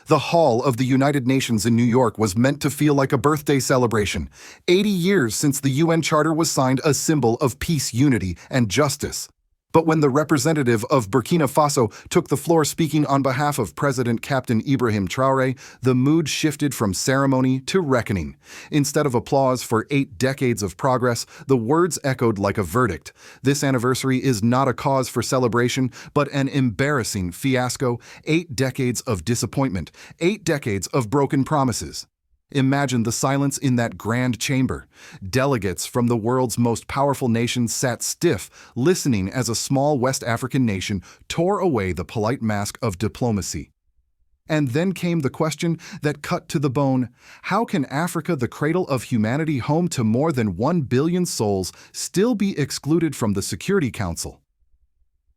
The Hall of the United Nations in New York was meant to feel like a birthday celebration. 80 years since the UN Charter was signed, a symbol of peace, unity, and justice. But when the representative of Burkina Faso took the floor speaking on behalf of President Captain Ibrahim Traoré, the mood shifted from ceremony to reckoning. Instead of applause for 8 decades of progress, the words echoed like a verdict. This anniversary is not a cause for celebration, but an embarrassing fiasco. 8 decades of disappointment, 8 decades of broken promises. Imagine the silence in that grand chamber. Delegates from the world's most powerful nations sat stiff, listening as a small West African nation tore away the polite mask of diplomacy. And then came the question that cut to the bone: how can Africa, the cradle of humanity, home to more than 1 billion souls, still be excluded from the Security Council?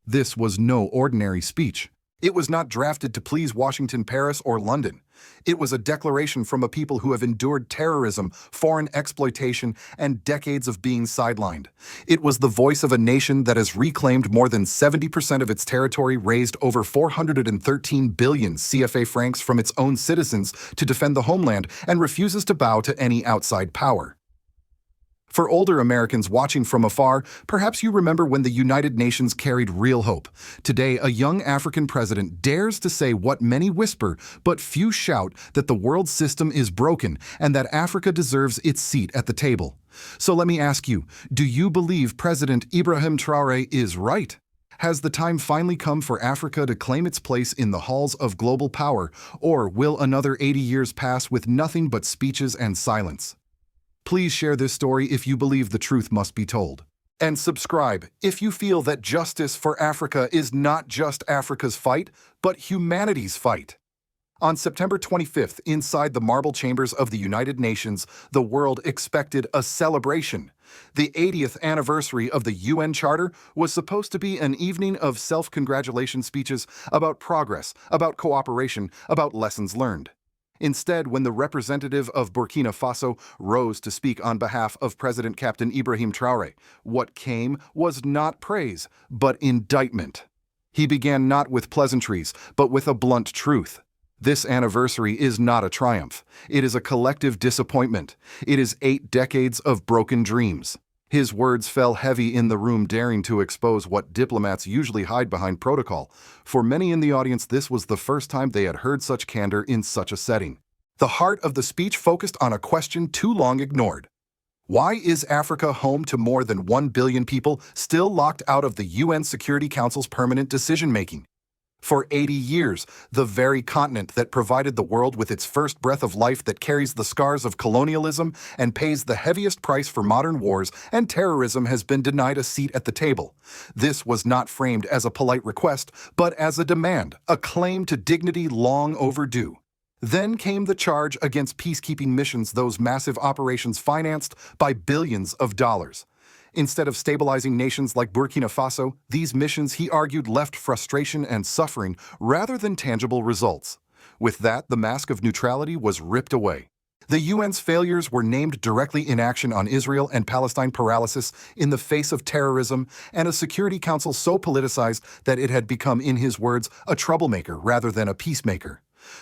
This was no ordinary speech. It was not drafted to please Washington, Paris, or London. It was a declaration from a people who have endured terrorism, foreign exploitation, and decades of being sidelined. It was the voice of a nation that has reclaimed more than 70% of its territory, raised over 413 billion CFA francs from its own citizens to defend the homeland, and refuses to bow to any outside power. For older Americans watching from afar, perhaps you remember when the United Nations carried real hope. Today, a young African president dares to say what many whisper, but few shout: that the world system is broken and that Africa deserves its seat at the table. So let me ask you, do you believe President Ibrahim Traoré is right? Has the time finally come for Africa to claim its place in the halls of global power, or will another 80 years pass with nothing but speeches and silence? Please share this story if you believe the truth must be told. And subscribe if you feel that justice for Africa is not just Africa's fight, but humanity's fight. On September 25th, inside the marble chambers of the United Nations, the world expected a celebration. The 80th anniversary of the UN Charter was supposed to be an evening of self-congratulation speeches about progress, about cooperation, about lessons learned. Instead, when the representative of Burkina Faso rose to speak on behalf of President Captain Ibrahim Traoré, what came was not praise, but indictment. He began not with pleasantries, but with a blunt truth. This anniversary is not a triumph. It is a collective disappointment. It is 8 decades of broken dreams. His words fell heavy in the room, daring to expose what diplomats usually hide behind protocol. For many in the audience, this was the first time they had heard such candor in such a setting. The heart of the speech focused on a question too long ignored. Why is Africa, home to more than 1 billion people, still locked out of the UN Security Council's permanent decision-making? For 80 years, the very continent that provided the world with its first breath of life, that carries the scars of colonialism and pays the heaviest price for modern wars and terrorism, has been denied a seat at the table. This was not framed as a polite request, but as a demand, a claim to dignity long overdue. Then came the charge against peacekeeping missions, those massive operations financed by billions of dollars. Instead of stabilizing nations like Burkina Faso, these missions, he argued, left frustration and suffering rather than tangible results. With that, the mask of neutrality was ripped away. The UN's failures were named directly: inaction on Israel and Palestine, paralysis in the face of terrorism, and a Security Council so politicized that it had become, in his words, a troublemaker rather than a peacemaker.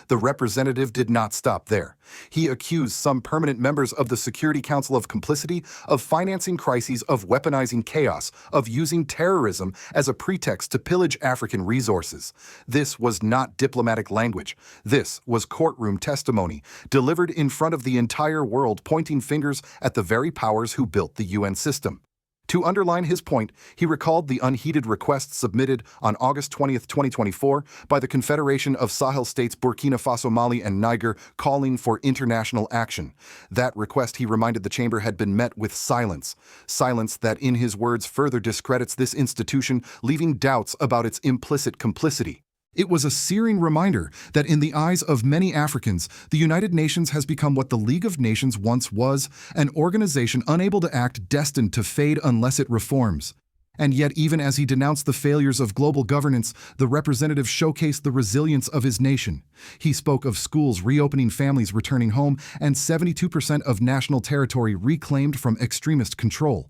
The representative did not stop there. He accused some permanent members of the Security Council of complicity, of financing crises, of weaponizing chaos, of using terrorism as a pretext to pillage African resources. This was not diplomatic language. This was courtroom testimony, delivered in front of the entire world, pointing fingers at the very powers who built the UN system. To underline his point, he recalled the unheeded request submitted on August 20, 2024, by the Confederation of Sahel States Burkina Faso, Mali, and Niger, calling for international action. That request, he reminded the chamber, had been met with silence. Silence that, in his words, further discredits this institution, leaving doubts about its implicit complicity. It was a searing reminder that in the eyes of many Africans, the United Nations has become what the League of Nations once was: an organization unable to act, destined to fade unless it reforms. And yet, even as he denounced the failures of global governance, the representative showcased the resilience of his nation. He spoke of schools reopening, families returning home, and 72% of national territory reclaimed from extremist control.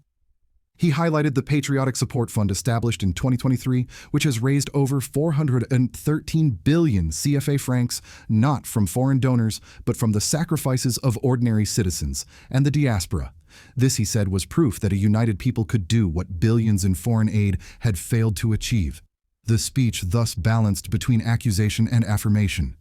He highlighted the Patriotic Support Fund established in 2023, which has raised over 413 billion CFA francs, not from foreign donors, but from the sacrifices of ordinary citizens and the diaspora. This, he said, was proof that a united people could do what billions in foreign aid had failed to achieve. The speech thus balanced between accusation and affirmation.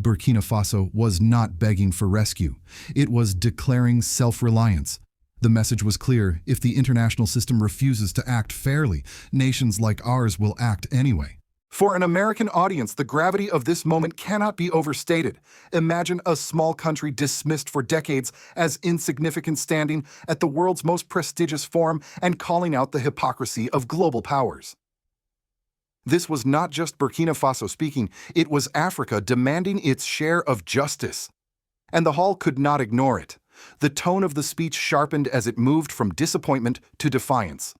Burkina Faso was not begging for rescue. It was declaring self-reliance. The message was clear: if the international system refuses to act fairly, nations like ours will act anyway. For an American audience, the gravity of this moment cannot be overstated. Imagine a small country dismissed for decades as insignificant, standing at the world's most prestigious forum and calling out the hypocrisy of global powers. This was not just Burkina Faso speaking, it was Africa demanding its share of justice. And the hall could not ignore it. The tone of the speech sharpened as it moved from disappointment to defiance.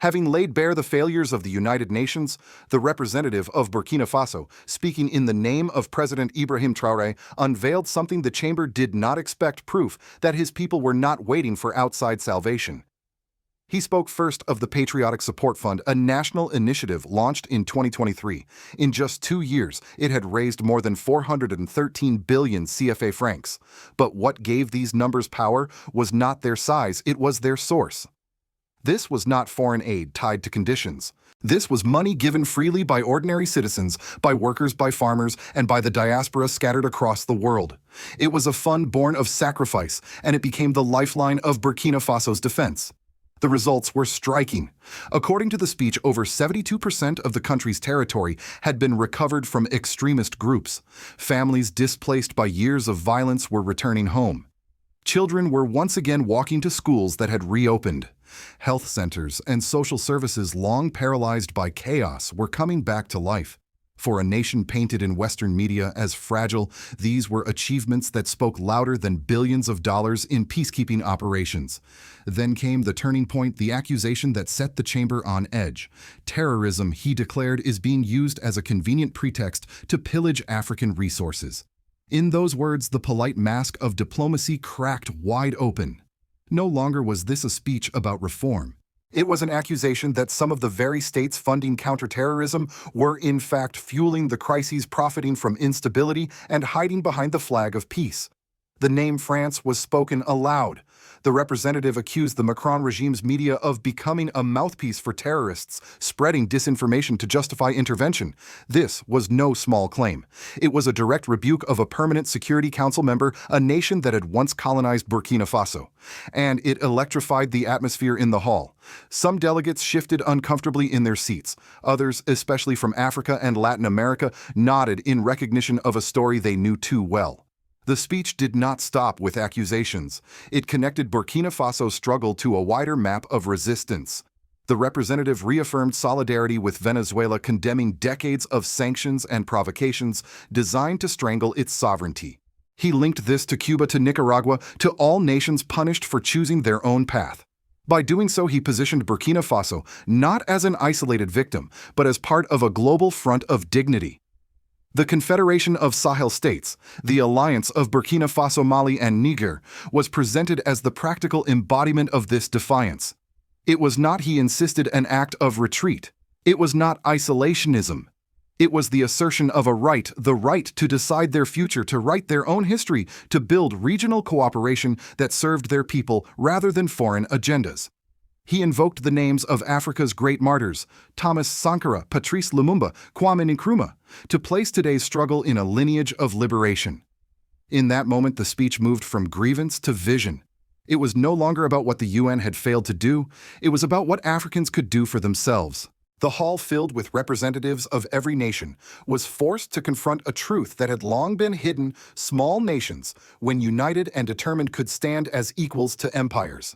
Having laid bare the failures of the United Nations, the representative of Burkina Faso, speaking in the name of President Ibrahim Traoré, unveiled something the chamber did not expect: proof that his people were not waiting for outside salvation. He spoke first of the Patriotic Support Fund, a national initiative launched in 2023. In just 2 years, it had raised more than 413 billion CFA francs. But what gave these numbers power was not their size, it was their source. This was not foreign aid tied to conditions. This was money given freely by ordinary citizens, by workers, by farmers, and by the diaspora scattered across the world. It was a fund born of sacrifice, and it became the lifeline of Burkina Faso's defense. The results were striking. According to the speech, over 72% of the country's territory had been recovered from extremist groups. Families displaced by years of violence were returning home. Children were once again walking to schools that had reopened. Health centers and social services long paralyzed by chaos were coming back to life. For a nation painted in Western media as fragile, these were achievements that spoke louder than billions of dollars in peacekeeping operations. Then came the turning point, the accusation that set the chamber on edge. Terrorism, he declared, is being used as a convenient pretext to pillage African resources. In those words, the polite mask of diplomacy cracked wide open. No longer was this a speech about reform. It was an accusation that some of the very states funding counterterrorism were in fact fueling the crises, profiting from instability, and hiding behind the flag of peace. The name France was spoken aloud. The representative accused the Macron regime's media of becoming a mouthpiece for terrorists, spreading disinformation to justify intervention. This was no small claim. It was a direct rebuke of a permanent Security Council member, a nation that had once colonized Burkina Faso. And it electrified the atmosphere in the hall. Some delegates shifted uncomfortably in their seats. Others, especially from Africa and Latin America, nodded in recognition of a story they knew too well. The speech did not stop with accusations. It connected Burkina Faso's struggle to a wider map of resistance. The representative reaffirmed solidarity with Venezuela, condemning decades of sanctions and provocations designed to strangle its sovereignty. He linked this to Cuba, to Nicaragua, to all nations punished for choosing their own path. By doing so, he positioned Burkina Faso not as an isolated victim, but as part of a global front of dignity. The Confederation of Sahel States, the alliance of Burkina Faso, Mali, and Niger, was presented as the practical embodiment of this defiance. It was not, he insisted, an act of retreat. It was not isolationism. It was the assertion of a right, the right to decide their future, to write their own history, to build regional cooperation that served their people rather than foreign agendas. He invoked the names of Africa's great martyrs, Thomas Sankara, Patrice Lumumba, Kwame Nkrumah, to place today's struggle in a lineage of liberation. In that moment, the speech moved from grievance to vision. It was no longer about what the UN had failed to do, it was about what Africans could do for themselves. The hall, filled with representatives of every nation, was forced to confront a truth that had long been hidden: small nations, when united and determined, could stand as equals to empires.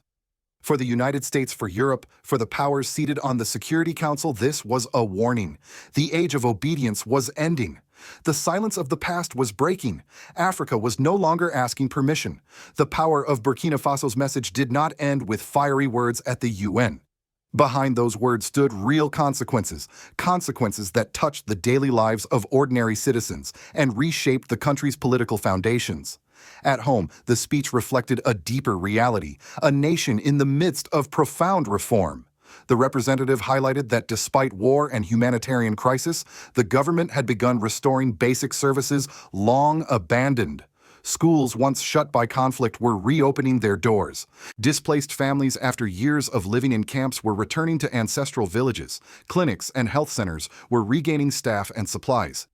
For the United States, for Europe, for the powers seated on the Security Council, this was a warning. The age of obedience was ending. The silence of the past was breaking. Africa was no longer asking permission. The power of Burkina Faso's message did not end with fiery words at the UN. Behind those words stood real consequences, consequences that touched the daily lives of ordinary citizens and reshaped the country's political foundations. At home, the speech reflected a deeper reality, a nation in the midst of profound reform. The representative highlighted that despite war and humanitarian crisis, the government had begun restoring basic services long abandoned. Schools once shut by conflict were reopening their doors. Displaced families after years of living in camps were returning to ancestral villages. Clinics and health centers were regaining staff and supplies.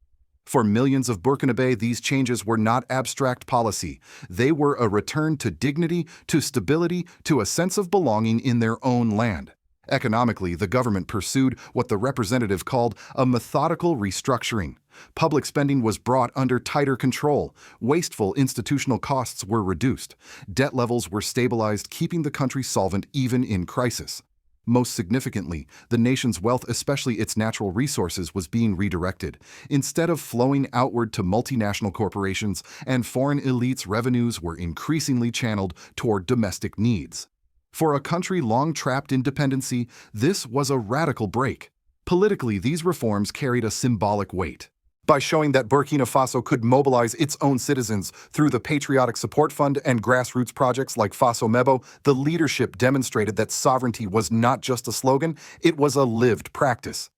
For millions of Burkinabe, these changes were not abstract policy. They were a return to dignity, to stability, to a sense of belonging in their own land. Economically, the government pursued what the representative called a methodical restructuring. Public spending was brought under tighter control. Wasteful institutional costs were reduced. Debt levels were stabilized, keeping the country solvent even in crisis. Most significantly, the nation's wealth, especially its natural resources, was being redirected. Instead of flowing outward to multinational corporations and foreign elites, revenues were increasingly channeled toward domestic needs. For a country long trapped in dependency, this was a radical break. Politically, these reforms carried a symbolic weight. By showing that Burkina Faso could mobilize its own citizens through the Patriotic Support Fund and grassroots projects like Faso Mebo, the leadership demonstrated that sovereignty was not just a slogan, it was a lived practice.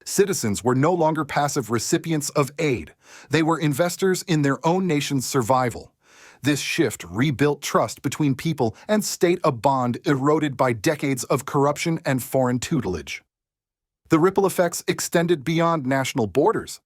Citizens were no longer passive recipients of aid. They were investors in their own nation's survival. This shift rebuilt trust between people and state, a bond eroded by decades of corruption and foreign tutelage. The ripple effects extended beyond national borders.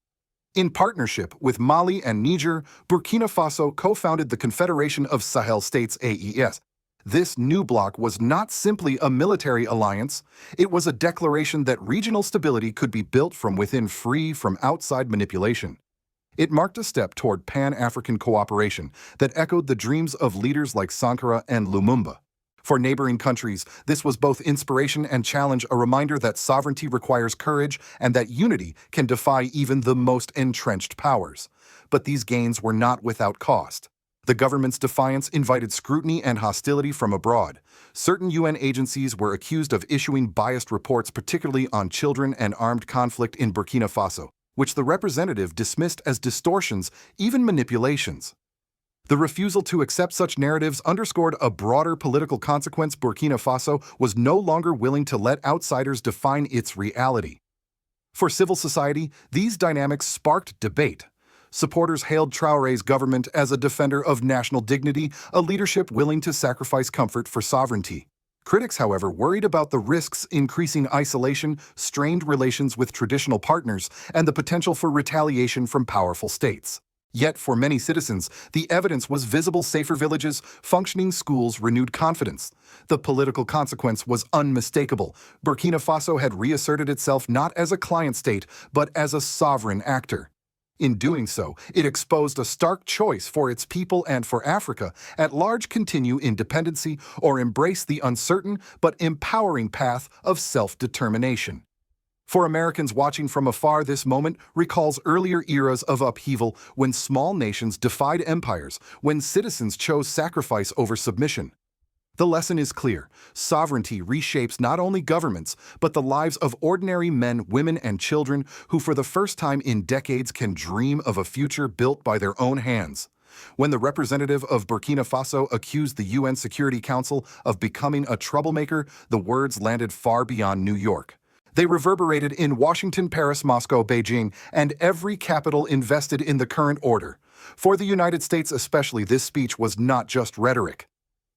In partnership with Mali and Niger, Burkina Faso co-founded the Confederation of Sahel States (AES). This new bloc was not simply a military alliance, it was a declaration that regional stability could be built from within, free from outside manipulation. It marked a step toward Pan-African cooperation that echoed the dreams of leaders like Sankara and Lumumba. For neighboring countries, this was both inspiration and challenge, a reminder that sovereignty requires courage and that unity can defy even the most entrenched powers. But these gains were not without cost. The government's defiance invited scrutiny and hostility from abroad. Certain UN agencies were accused of issuing biased reports, particularly on children and armed conflict in Burkina Faso, which the representative dismissed as distortions, even manipulations. The refusal to accept such narratives underscored a broader political consequence. Burkina Faso was no longer willing to let outsiders define its reality. For civil society, these dynamics sparked debate. Supporters hailed Traoré's government as a defender of national dignity, a leadership willing to sacrifice comfort for sovereignty. Critics, however, worried about the risks: increasing isolation, strained relations with traditional partners, and the potential for retaliation from powerful states. Yet, for many citizens, the evidence was visible: safer villages, functioning schools, renewed confidence. The political consequence was unmistakable. Burkina Faso had reasserted itself not as a client state, but as a sovereign actor. In doing so, it exposed a stark choice for its people and for Africa at large: continue in dependency or embrace the uncertain but empowering path of self-determination. For Americans watching from afar, this moment recalls earlier eras of upheaval when small nations defied empires, when citizens chose sacrifice over submission. The lesson is clear: sovereignty reshapes not only governments, but the lives of ordinary men, women, and children who, for the first time in decades, can dream of a future built by their own hands. When the representative of Burkina Faso accused the UN Security Council of becoming a troublemaker, the words landed far beyond New York. They reverberated in Washington, Paris, Moscow, Beijing, and every capital invested in the current order. For the United States especially, this speech was not just rhetoric.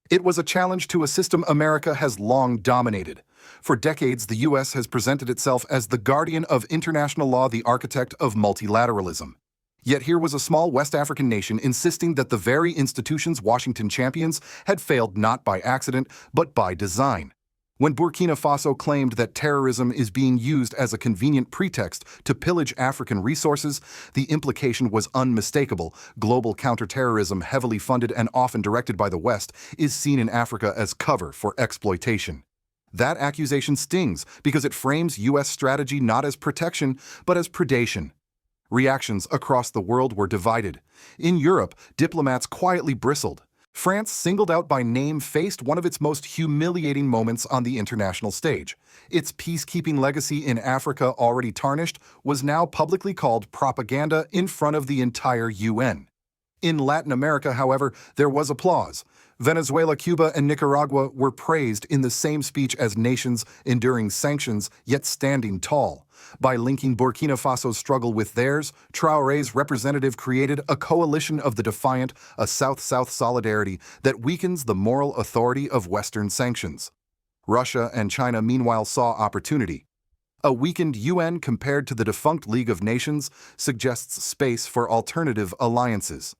It was a challenge to a system America has long dominated. For decades, the U.S. has presented itself as the guardian of international law, the architect of multilateralism. Yet here was a small West African nation insisting that the very institutions Washington champions had failed not by accident, but by design. When Burkina Faso claimed that terrorism is being used as a convenient pretext to pillage African resources, the implication was unmistakable. Global counterterrorism, heavily funded and often directed by the West, is seen in Africa as cover for exploitation. That accusation stings because it frames U.S. strategy not as protection, but as predation. Reactions across the world were divided. In Europe, diplomats quietly bristled. France, singled out by name, faced one of its most humiliating moments on the international stage. Its peacekeeping legacy in Africa, already tarnished, was now publicly called propaganda in front of the entire UN. In Latin America, however, there was applause. Venezuela, Cuba, and Nicaragua were praised in the same speech as nations enduring sanctions yet standing tall. By linking Burkina Faso's struggle with theirs, Traoré's representative created a coalition of the defiant, a South-South solidarity that weakens the moral authority of Western sanctions. Russia and China meanwhile saw opportunity. A weakened UN compared to the defunct League of Nations suggests space for alternative alliances.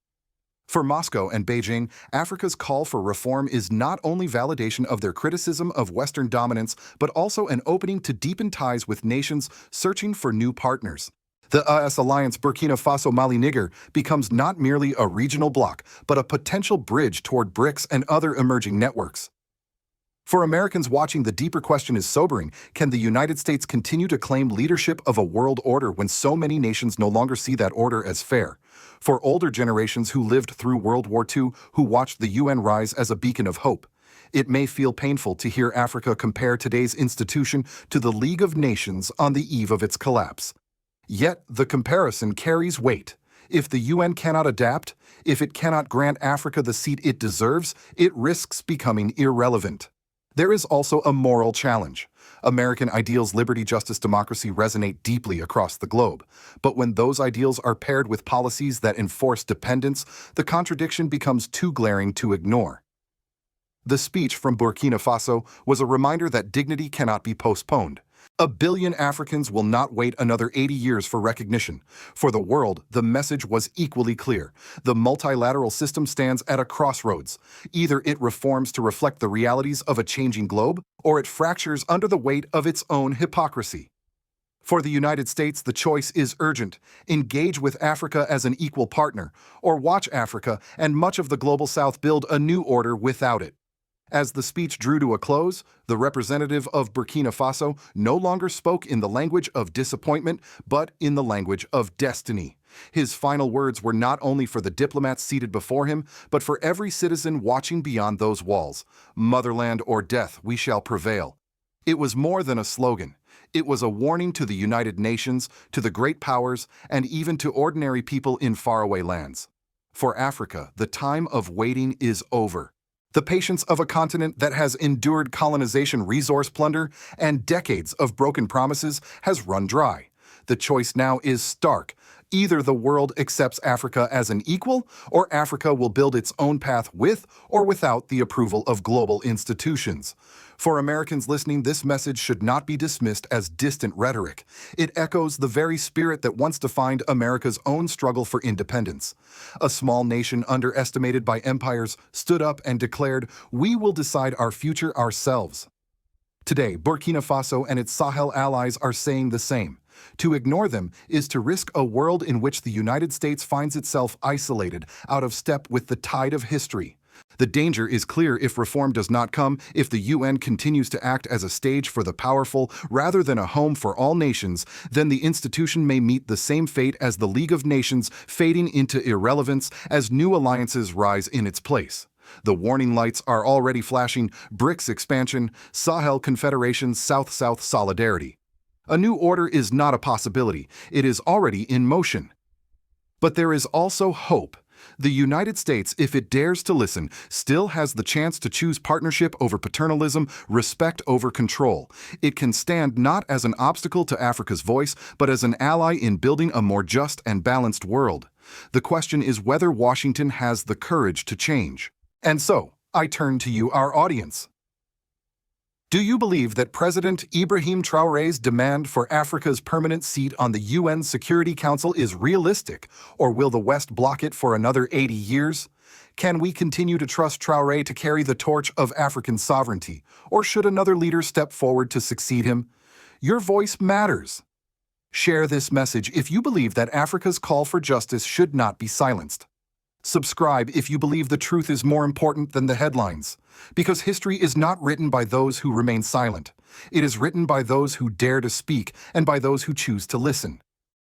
For Moscow and Beijing, Africa's call for reform is not only validation of their criticism of Western dominance, but also an opening to deepen ties with nations searching for new partners. The AS alliance Burkina Faso-Mali-Niger becomes not merely a regional bloc, but a potential bridge toward BRICS and other emerging networks. For Americans watching, the deeper question is sobering. Can the United States continue to claim leadership of a world order when so many nations no longer see that order as fair? For older generations who lived through World War II, who watched the UN rise as a beacon of hope, it may feel painful to hear Africa compare today's institution to the League of Nations on the eve of its collapse. Yet, the comparison carries weight. If the UN cannot adapt, if it cannot grant Africa the seat it deserves, it risks becoming irrelevant. There is also a moral challenge. American ideals, liberty, justice, democracy resonate deeply across the globe. But when those ideals are paired with policies that enforce dependence, the contradiction becomes too glaring to ignore. The speech from Burkina Faso was a reminder that dignity cannot be postponed. 1 billion Africans will not wait another 80 years for recognition. For the world, the message was equally clear. The multilateral system stands at a crossroads. Either it reforms to reflect the realities of a changing globe, or it fractures under the weight of its own hypocrisy. For the United States, the choice is urgent. Engage with Africa as an equal partner, or watch Africa and much of the global South build a new order without it. As the speech drew to a close, the representative of Burkina Faso no longer spoke in the language of disappointment, but in the language of destiny. His final words were not only for the diplomats seated before him, but for every citizen watching beyond those walls. Motherland or death, we shall prevail. It was more than a slogan. It was a warning to the United Nations, to the great powers, and even to ordinary people in faraway lands. For Africa, the time of waiting is over. The patience of a continent that has endured colonization, resource plunder, and decades of broken promises has run dry. The choice now is stark. Either the world accepts Africa as an equal, or Africa will build its own path with or without the approval of global institutions. For Americans listening, this message should not be dismissed as distant rhetoric. It echoes the very spirit that once defined America's own struggle for independence. A small nation underestimated by empires stood up and declared, "We will decide our future ourselves." Today, Burkina Faso and its Sahel allies are saying the same. To ignore them is to risk a world in which the United States finds itself isolated, out of step with the tide of history. The danger is clear if reform does not come, if the UN continues to act as a stage for the powerful rather than a home for all nations, then the institution may meet the same fate as the League of Nations, fading into irrelevance as new alliances rise in its place. The warning lights are already flashing: BRICS expansion, Sahel Confederation, South-South solidarity. A new order is not a possibility, it is already in motion. But there is also hope. The United States, if it dares to listen, still has the chance to choose partnership over paternalism, respect over control. It can stand not as an obstacle to Africa's voice, but as an ally in building a more just and balanced world. The question is whether Washington has the courage to change. And so, I turn to you, our audience. Do you believe that President Ibrahim Traoré's demand for Africa's permanent seat on the UN Security Council is realistic, or will the West block it for another 80 years? Can we continue to trust Traoré to carry the torch of African sovereignty, or should another leader step forward to succeed him? Your voice matters. Share this message if you believe that Africa's call for justice should not be silenced. Subscribe if you believe the truth is more important than the headlines. Because history is not written by those who remain silent. It is written by those who dare to speak and by those who choose to listen.